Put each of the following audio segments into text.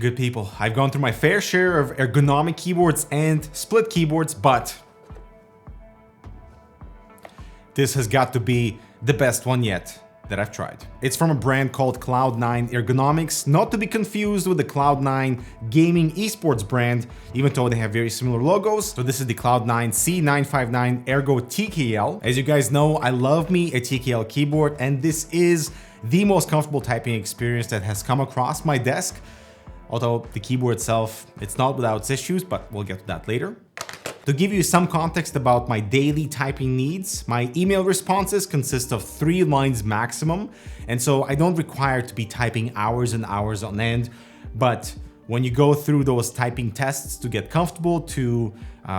good people. I've gone through my fair share of ergonomic keyboards and split keyboards, but this has got to be the best one yet that I've tried. It's from a brand called Cloud Nine Ergonomics, not to be confused with the Cloud Nine gaming esports brand, even though they have very similar logos. So this is the Cloud Nine C595 Ergo TKL. As you guys know, I love me a TKL keyboard, and this is the most comfortable typing experience that has come across my desk. Although the keyboard itself, it's not without its issues, but we'll get to that later. To give you some context about my daily typing needs, my email responses consist of 3 lines maximum, and so I don't require to be typing hours and hours on end. But when you go through those typing tests to get comfortable, to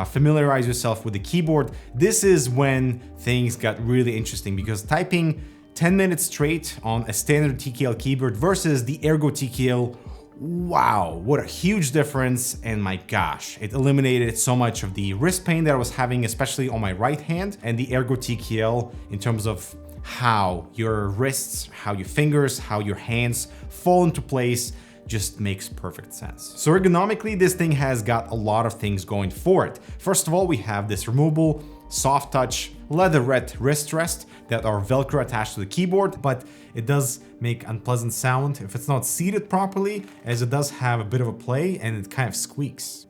familiarize yourself with the keyboard, this is when things got really interesting, because typing 10 minutes straight on a standard TKL keyboard versus the Ergo TKL, wow, what a huge difference. And my gosh, it eliminated so much of the wrist pain that I was having, especially on my right hand. And the Ergo TKL, in terms of how your wrists, how your fingers, how your hands fall into place, just makes perfect sense. So ergonomically, this thing has got a lot of things going for it. First of all, we have this removable soft touch leatherette wrist rest that are Velcro attached to the keyboard, but it does make unpleasant sound if it's not seated properly, as it does have a bit of a play and it kind of squeaks.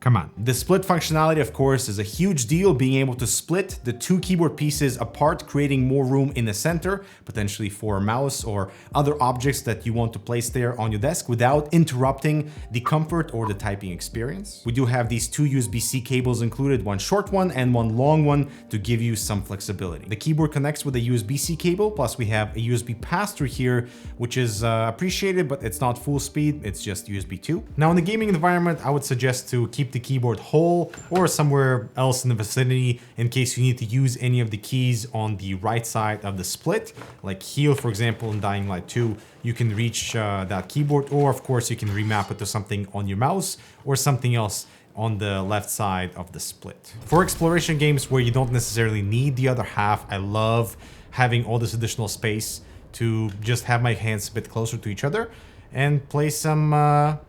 Come on. The split functionality, of course, is a huge deal, being able to split the 2 keyboard pieces apart, creating more room in the center, potentially for a mouse or other objects that you want to place there on your desk without interrupting the comfort or the typing experience. We do have these 2 USB-C cables included, one short one and one long one, to give you some flexibility. The keyboard connects with a USB-C cable, plus we have a USB pass-through here, which is appreciated, but it's not full speed, it's just USB 2. Now in the gaming environment, I would suggest to keep the keyboard whole or somewhere else in the vicinity in case you need to use any of the keys on the right side of the split, like heel, for example, in Dying Light 2. You can reach that keyboard, or of course you can remap it to something on your mouse or something else on the left side of the split. For exploration games where you don't necessarily need the other half, I love having all this additional space to just have my hands a bit closer to each other and play some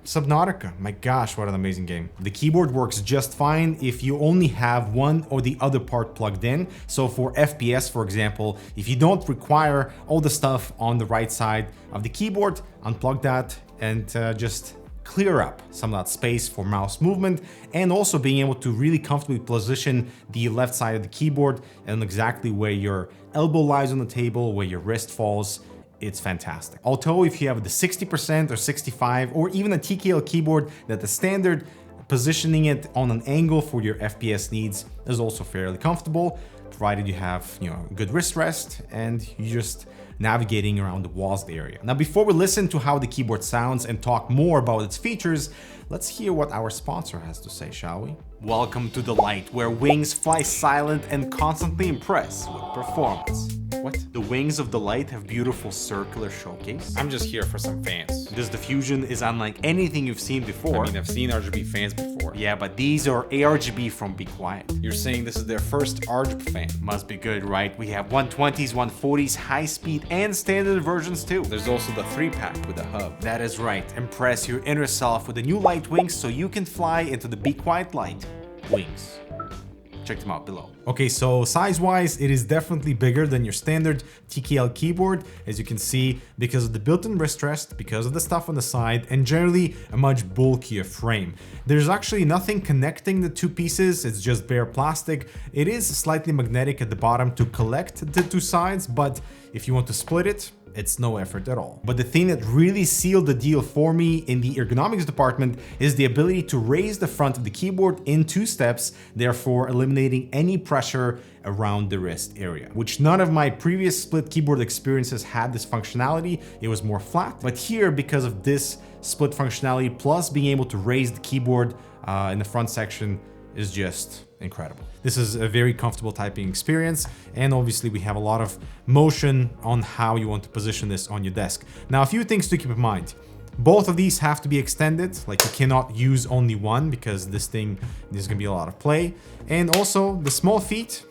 Subnautica. My gosh, what an amazing game. The keyboard works just fine if you only have one or the other part plugged in. So for FPS, for example, if you don't require all the stuff on the right side of the keyboard, unplug that and just clear up some of that space for mouse movement, and also being able to really comfortably position the left side of the keyboard and exactly where your elbow lies on the table, where your wrist falls. It's fantastic. Although if you have the 60% or 65 or even a TKL keyboard, that the standard positioning it on an angle for your FPS needs is also fairly comfortable, provided you have, good wrist rest and you're just navigating around the walls area. Now, before we listen to how the keyboard sounds and talk more about its features, let's hear what our sponsor has to say, shall we? Welcome to the light, where wings fly silent and constantly impress with performance. What? The wings of the light have beautiful circular showcase? I'm just here for some fans. This diffusion is unlike anything you've seen before. I mean, I've seen RGB fans before. Yeah, but these are ARGB from Be Quiet. You're saying this is their first RGB fan? Must be good, right? We have 120s, 140s, high speed, and standard versions too. There's also the 3-pack with a hub. That is right. Impress your inner self with the new light wings so you can fly into the Be Quiet light wings. Check them out below. Okay, so size-wise, it is definitely bigger than your standard TKL keyboard, as you can see, because of the built-in wrist rest, because of the stuff on the side, and generally a much bulkier frame. There's actually nothing connecting the 2 pieces, it's just bare plastic. It is slightly magnetic at the bottom to collect the 2 sides, but if you want to split it, it's no effort at all. But the thing that really sealed the deal for me in the ergonomics department is the ability to raise the front of the keyboard in 2 steps, therefore eliminating any pressure around the wrist area, which none of my previous split keyboard experiences had this functionality. It was more flat, but here, because of this split functionality plus being able to raise the keyboard in the front section, is just incredible. This is a very comfortable typing experience, and obviously we have a lot of motion on how you want to position this on your desk. Now, a few things to keep in mind. Both of these have to be extended, like you cannot use only one because there's gonna be a lot of play. And also the small feet.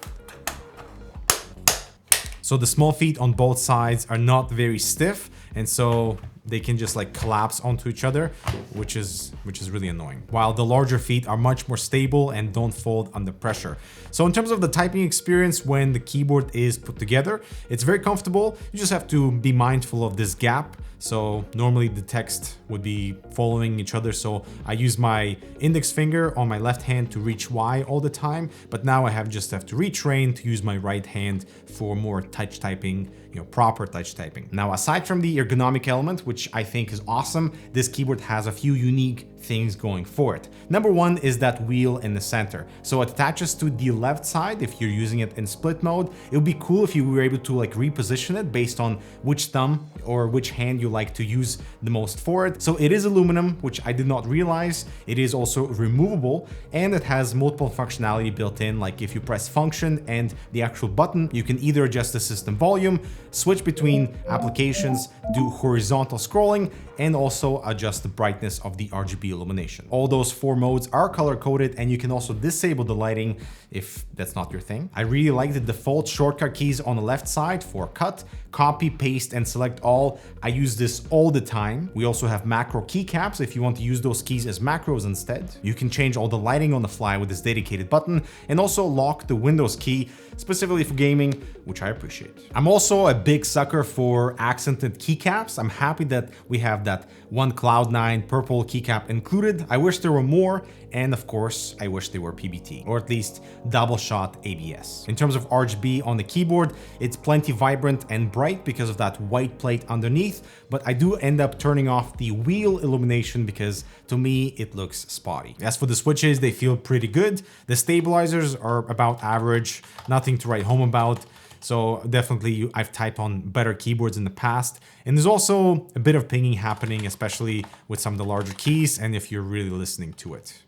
So the small feet on both sides are not very stiff, and so they can just like collapse onto each other, which is really annoying. While the larger feet are much more stable and don't fold under pressure. So in terms of the typing experience when the keyboard is put together, it's very comfortable. You just have to be mindful of this gap. So normally the text would be following each other. So I use my index finger on my left hand to reach Y all the time, but now I just have to retrain to use my right hand for more touch typing, proper touch typing. Now, aside from the ergonomic element, which I think is awesome, this keyboard has a few unique things going for it. Number one is that wheel in the center. So it attaches to the left side if you're using it in split mode. It would be cool if you were able to like reposition it based on which thumb or which hand you like to use the most for it. So it is aluminum, which I did not realize. It is also removable, and it has multiple functionality built in. Like if you press function and the actual button, you can either adjust the system volume, switch between applications, do horizontal scrolling, and also adjust the brightness of the RGB illumination. All those 4 modes are color coded, and you can also disable the lighting if that's not your thing. I really like the default shortcut keys on the left side for cut, copy, paste, and select all. I use this all the time. We also have macro keycaps if you want to use those keys as macros instead. You can change all the lighting on the fly with this dedicated button, and also lock the Windows key specifically for gaming, which I appreciate. I'm also a big sucker for accented keycaps. I'm happy that we have that one Cloud Nine purple keycap included. I wish there were more, and of course, I wish they were PBT, or at least double shot ABS. In terms of RGB on the keyboard, it's plenty vibrant and bright because of that white plate underneath, but I do end up turning off the wheel illumination because to me, it looks spotty. As for the switches, they feel pretty good. The stabilizers are about average, nothing to write home about. So definitely I've typed on better keyboards in the past. And there's also a bit of pinging happening, especially with some of the larger keys and if you're really listening to it.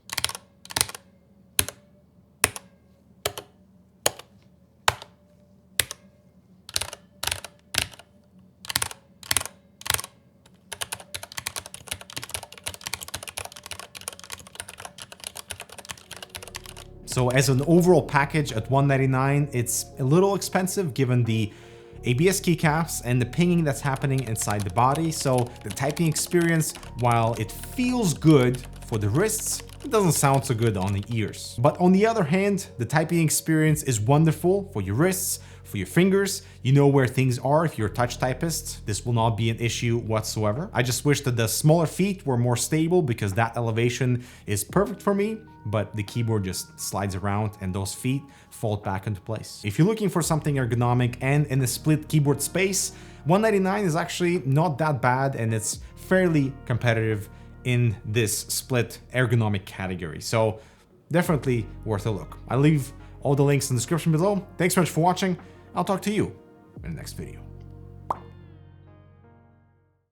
So as an overall package at $199, it's a little expensive given the ABS keycaps and the pinging that's happening inside the body. So the typing experience, while it feels good for the wrists, it doesn't sound so good on the ears. But on the other hand, the typing experience is wonderful for your wrists, for your fingers. You know where things are if you're a touch typist. This will not be an issue whatsoever. I just wish that the smaller feet were more stable because that elevation is perfect for me, but the keyboard just slides around and those feet fold back into place. If you're looking for something ergonomic and in the split keyboard space, $199 is actually not that bad, and it's fairly competitive in this split ergonomic category. So definitely worth a look. I'll leave all the links in the description below. Thanks so much for watching. I'll talk to you in the next video.